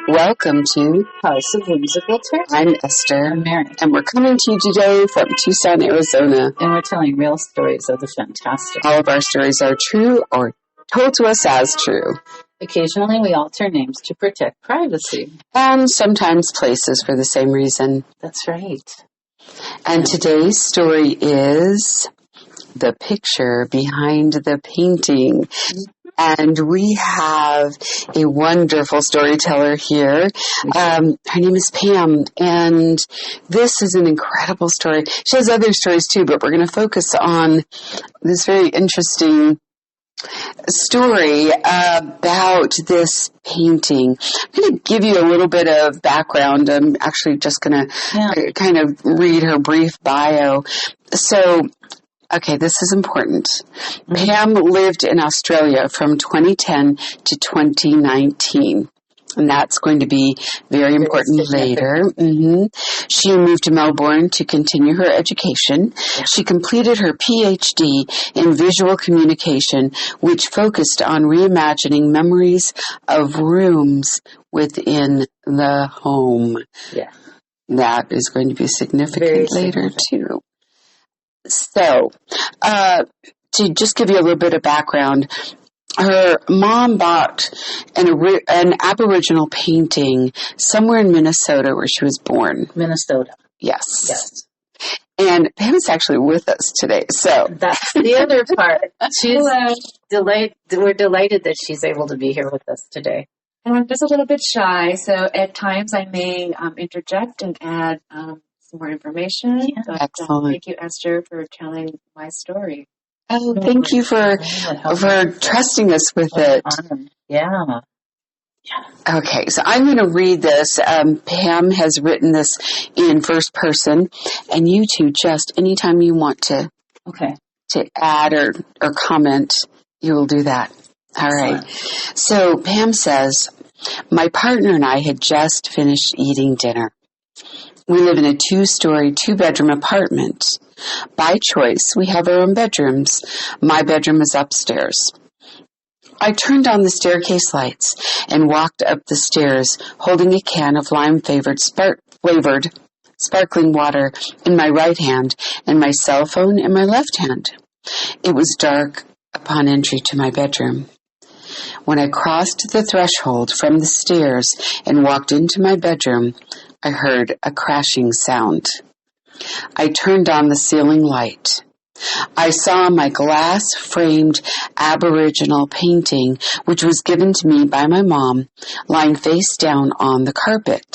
Welcome to House of Whimsical Tales. I'm Esther. I'm Mary. And we're coming to you today from Tucson, Arizona. And we're telling real stories of the fantastic. All of our stories are true or told to us as true. Occasionally we alter names to protect privacy. And sometimes places for the same reason. That's right. And today's story is The Picture Behind the Painting. And we have a wonderful storyteller here. Her name is Pam, and this is an incredible story. She has other stories too, but we're going to focus on this very interesting story about this painting. I'm going to give you a little bit of background. I'm actually just going to kind of read her brief bio. So, okay, this is important. Pam lived in Australia from 2010 to 2019. And that's going to be very important later. She moved to Melbourne to continue her education. She completed her PhD in visual communication, which focused on reimagining memories of rooms within the home. Yeah. That is going to be significant later, too. So, to just give you a little bit of background, her mom bought an Aboriginal painting somewhere in Minnesota where she was born. Minnesota. Yes. And Pam is actually with us today. So that's the other part. She's delayed. We're delighted that she's able to be here with us today. And I'm just a little bit shy, so at times I may interject and add some more information. Yeah. But, excellent. Thank you, Esther, for telling my story. Oh, thank you for trusting us with it. Yeah. Okay, so I'm going to read this. Pam has written this in first person, and you two just anytime you want to add or comment, you will do that. All right. So Pam says, my partner and I had just finished eating dinner. We live in a 2-story, 2-bedroom apartment. By choice, we have our own bedrooms. My bedroom is upstairs. I turned on the staircase lights and walked up the stairs, holding a can of lime-flavored sparkling water in my right hand and my cell phone in my left hand. It was dark upon entry to my bedroom. When I crossed the threshold from the stairs and walked into my bedroom, I heard a crashing sound. I turned on the ceiling light. I saw my glass-framed Aboriginal painting, which was given to me by my mom, lying face down on the carpet.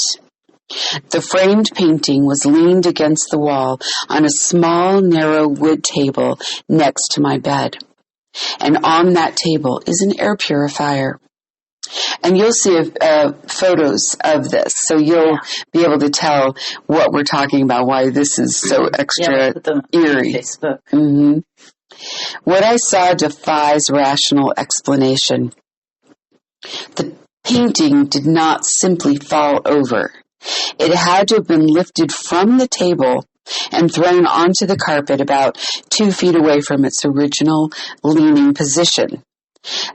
The framed painting was leaned against the wall on a small, narrow wood table next to my bed. And on that table is an air purifier. And you'll see photos of this, so you'll be able to tell what we're talking about, why this is so extra eerie. Facebook. What I saw defies rational explanation. The painting did not simply fall over. It had to have been lifted from the table and thrown onto the carpet about 2 feet away from its original leaning position.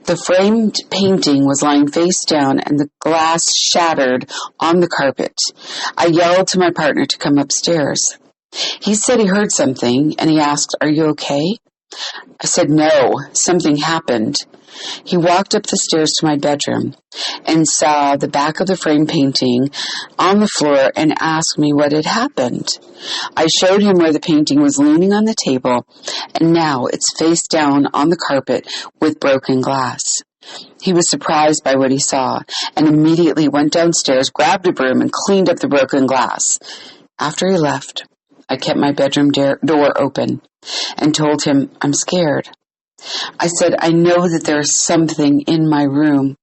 The framed painting was lying face down and the glass shattered on the carpet. I yelled to my partner to come upstairs. He said he heard something and he asked, "Are you okay?" I said, "No, something happened." He walked up the stairs to my bedroom and saw the back of the framed painting on the floor and asked me what had happened. I showed him where the painting was leaning on the table, and now it's face down on the carpet with broken glass. He was surprised by what he saw and immediately went downstairs, grabbed a broom, and cleaned up the broken glass. After he left, I kept my bedroom door open and told him, "I'm scared." I said, "I know that there's something in my room."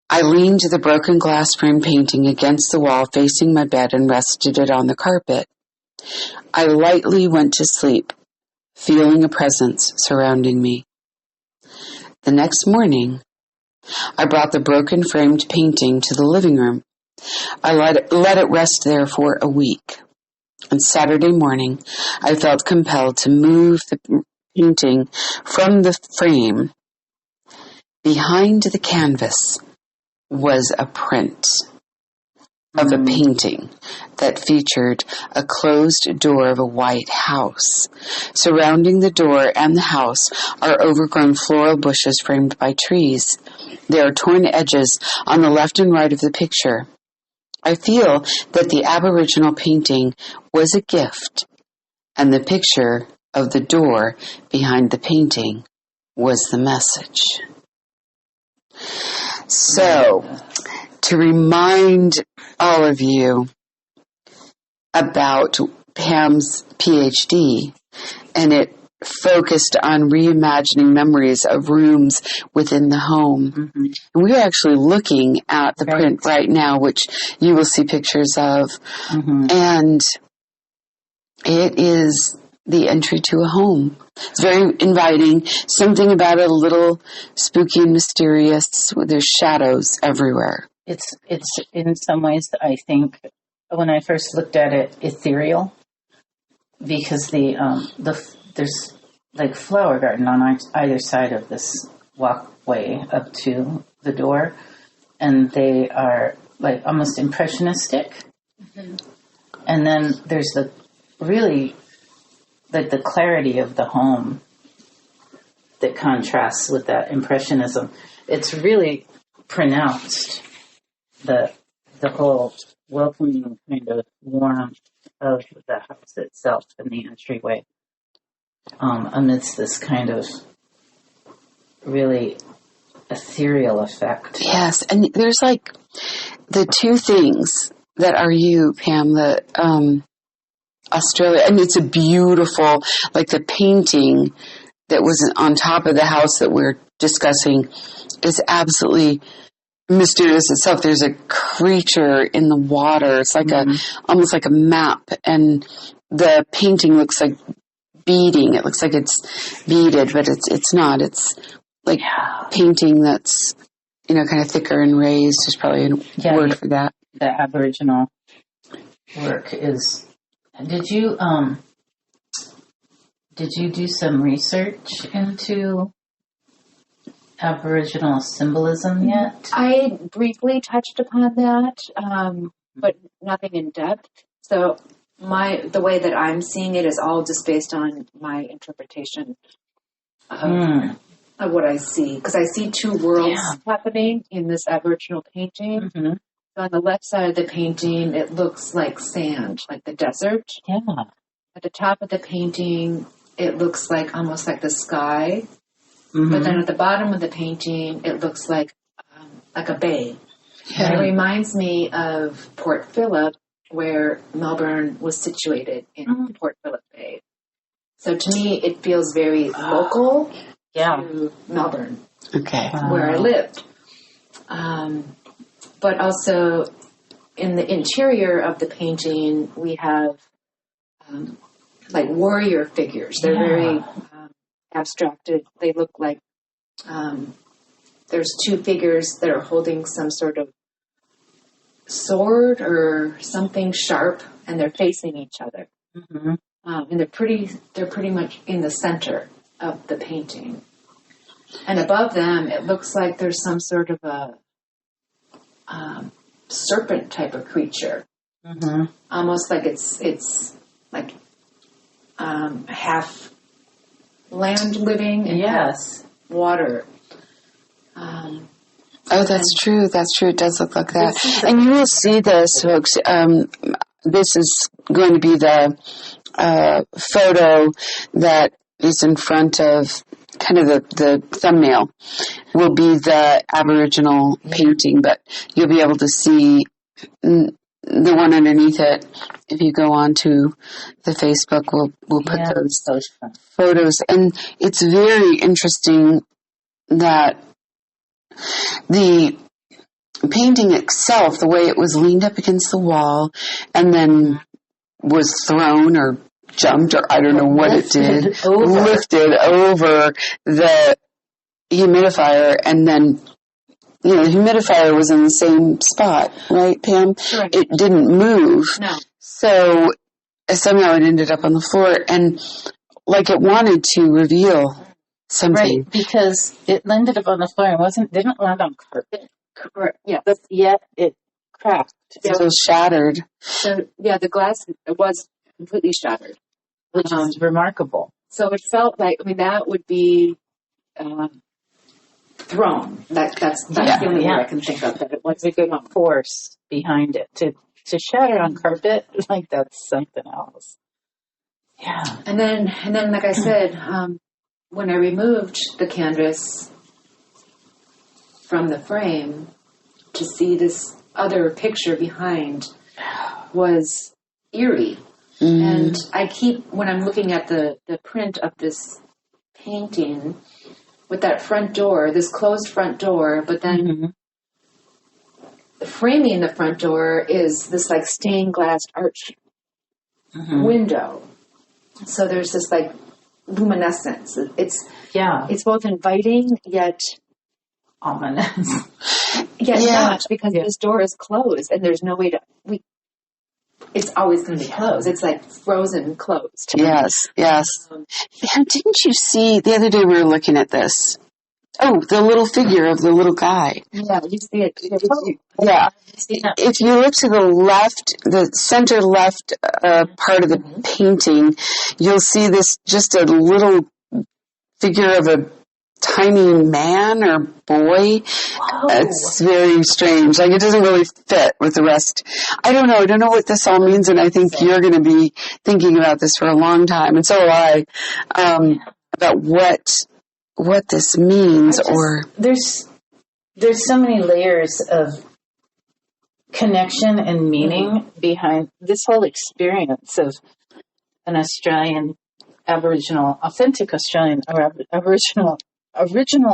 I leaned the broken glass frame painting against the wall facing my bed and rested it on the carpet. I lightly went to sleep, feeling a presence surrounding me. The next morning, I brought the broken framed painting to the living room. I let it rest there for a week. On Saturday morning, I felt compelled to move the painting from the frame, behind the canvas was a print of a painting that featured a closed door of a white house. Surrounding the door and the house are overgrown floral bushes framed by trees. There are torn edges on the left and right of the picture. I feel that the Aboriginal painting was a gift, and the picture of the door behind the painting was the message. So, to remind all of you about Pam's PhD, and it focused on reimagining memories of rooms within the home. Mm-hmm. And we're actually looking at the print right now, which you will see pictures of. Mm-hmm. And it is the entry to a home. It's very inviting. Something about it a little spooky and mysterious. There's shadows everywhere. It's in some ways, I think, when I first looked at it, ethereal, because there's like flower garden on either side of this walkway up to the door, and they are like almost impressionistic. Mm-hmm. And then there's the really like the clarity of the home that contrasts with that impressionism. It's really pronounced, the whole welcoming kind of warmth of the house itself and the entryway, amidst this kind of really ethereal effect. Yes, and there's like the two things that are you, Pam, the Australia, and it's a beautiful, like the painting that was on top of the house that we're discussing is absolutely mysterious itself. There's a creature in the water. It's like almost like a map, and the painting looks like beading. It looks like it's beaded, but it's not. It's like painting that's, kind of thicker and raised. There's probably a word for that. The Aboriginal work is. Did you do some research into Aboriginal symbolism yet? I briefly touched upon that, but nothing in depth. So the way that I'm seeing it is all just based on my interpretation of what I see. Because I see two worlds happening in this Aboriginal painting. Mm-hmm. So on the left side of the painting, it looks like sand, like the desert. Yeah. At the top of the painting, it looks like almost like the sky. Mm-hmm. But then at the bottom of the painting, it looks like a bay. Yeah. And it reminds me of Port Phillip, where Melbourne was situated in Port Phillip Bay. So to me, it feels very local to Melbourne, where I lived. But also in the interior of the painting, we have like warrior figures. They're very abstracted. They look like there's two figures that are holding some sort of sword or something sharp, and they're facing each other. Mm-hmm. And they're pretty much in the center of the painting. And above them, it looks like there's some sort of a serpent type of creature. Mm-hmm. Almost like it's like half land living and half water. That's true. That's true. It does look like that. And you will see this, folks. This is going to be the photo that is in front of kind of the thumbnail will be the Aboriginal painting, but you'll be able to see the one underneath it. If you go on to the Facebook, we'll put those photos. And it's very interesting that the painting itself, the way it was leaned up against the wall and then was thrown or jumped, or I don't know what it did, lifted over the humidifier, and then, the humidifier was in the same spot, right, Pam? Right. It didn't move. No. So somehow it ended up on the floor, and like it wanted to reveal something. Right, because it landed up on the floor and didn't land on carpet. Correct. Yeah. But yet it cracked. It was shattered. So yeah, the glass was completely shattered, Which is remarkable. So it felt like, I mean, that would be thrown. That's the only way I can think of that. It was a good force behind it to shatter on carpet. Like that's something else. Yeah. And then, like I said, when I removed the canvas from the frame, to see this other picture behind was eerie. And I when I'm looking at the print of this painting with that front door, this closed front door, but then framing the front door is this like stained glass arch window. So there's this like luminescence. It's both inviting yet ominous. Yet not, because this door is closed and there's no way to it's always going to be closed. It's like frozen closed. Yes. Didn't you see, the other day we were looking at this. Oh, the little figure of the little guy. Yeah, you see it. Yeah. If you look to the left, the center left part of the painting, you'll see this, just a little figure of a tiny man or boy. Whoa. It's very strange. Like, it doesn't really fit with the rest. I don't know what this all means, and I think you're going to be thinking about this for a long time, and so will I, about what this means. There's so many layers of connection and meaning behind this whole experience of an Australian authentic Australian or original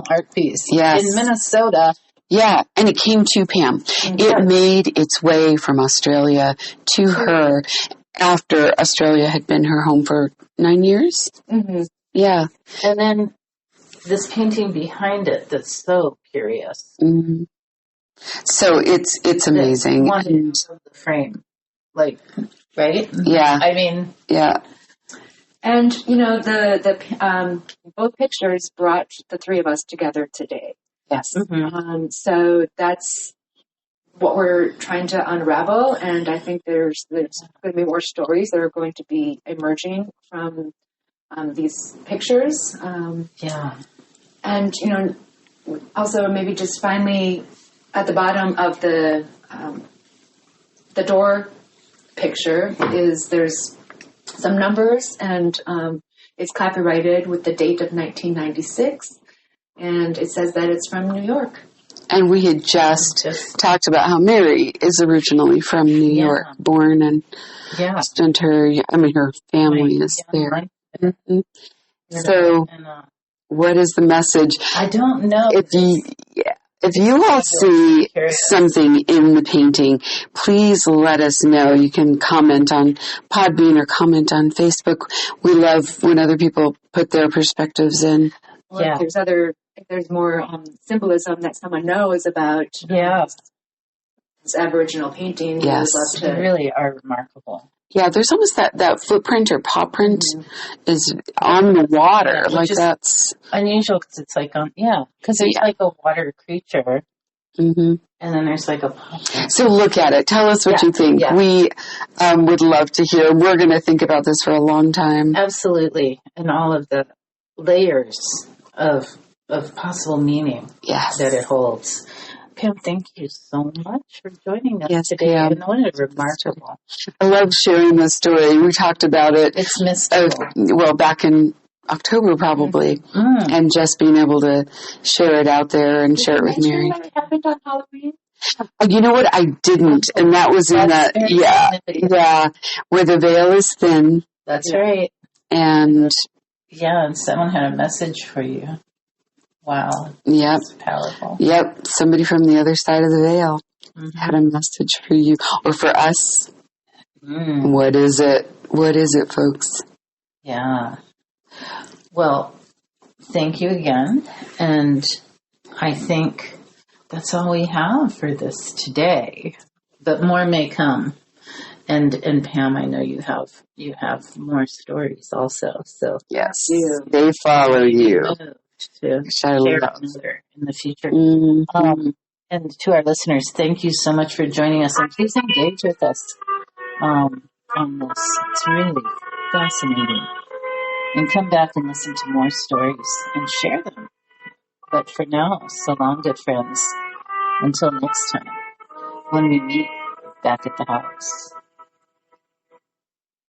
art piece in Minnesota. Yeah, and it came to Pam. It made its way from Australia to her after Australia had been her home for 9 years. Mm-hmm. Yeah. And then this painting behind it that's so curious. Mm-hmm. So it's amazing. One of the frame. Like, right? Yeah. I mean... Yeah. And, the both pictures brought the three of us together today. Yes. Mm-hmm. So that's what we're trying to unravel. And I think there's going to be more stories that are going to be emerging from these pictures. And, also maybe just finally at the bottom of the door picture there's some numbers, and it's copyrighted with the date of 1996, and it says that it's from New York. And we had just talked about how Mary is originally from New York, born and spent her family is there. Mm-hmm. So, what is the message? I don't know. If you all see something in the painting, please let us know. You can comment on Podbean or comment on Facebook. We love when other people put their perspectives in. Well, if there's more symbolism that someone knows about this Aboriginal painting, we would love to. They really are remarkable. Yeah, there's almost that footprint or paw print is on the water. Like, that's unusual because it's like because there's like a water creature. Mm-hmm. And then there's like a paw print. So look at it. Tell us what you think. Yeah. We would love to hear. We're going to think about this for a long time. Absolutely. And all of the layers of possible meaning that it holds. Pam, thank you so much for joining us today. Pam. It's remarkable. I love sharing this story. We talked about it. It's mystical. Back in October probably, and just being able to share it out there and share it with Mary. That happened on Halloween? You know what? I didn't, and that was in where the veil is thin. That's right. And and someone had a message for you. Wow. Yep. That's powerful. Yep. Somebody from the other side of the veil had a message for you or for us. What is it? What is it, folks? Yeah. Well, thank you again. And I think that's all we have for this today. But more may come. And Pam, I know you have more stories also. So Yes, they follow you. To share another in the future. Mm-hmm. And to our listeners, thank you so much for joining us, and please engage with us on this. It's really fascinating. And come back and listen to more stories and share them. But for now, so long, good friends. Until next time, when we meet back at the house.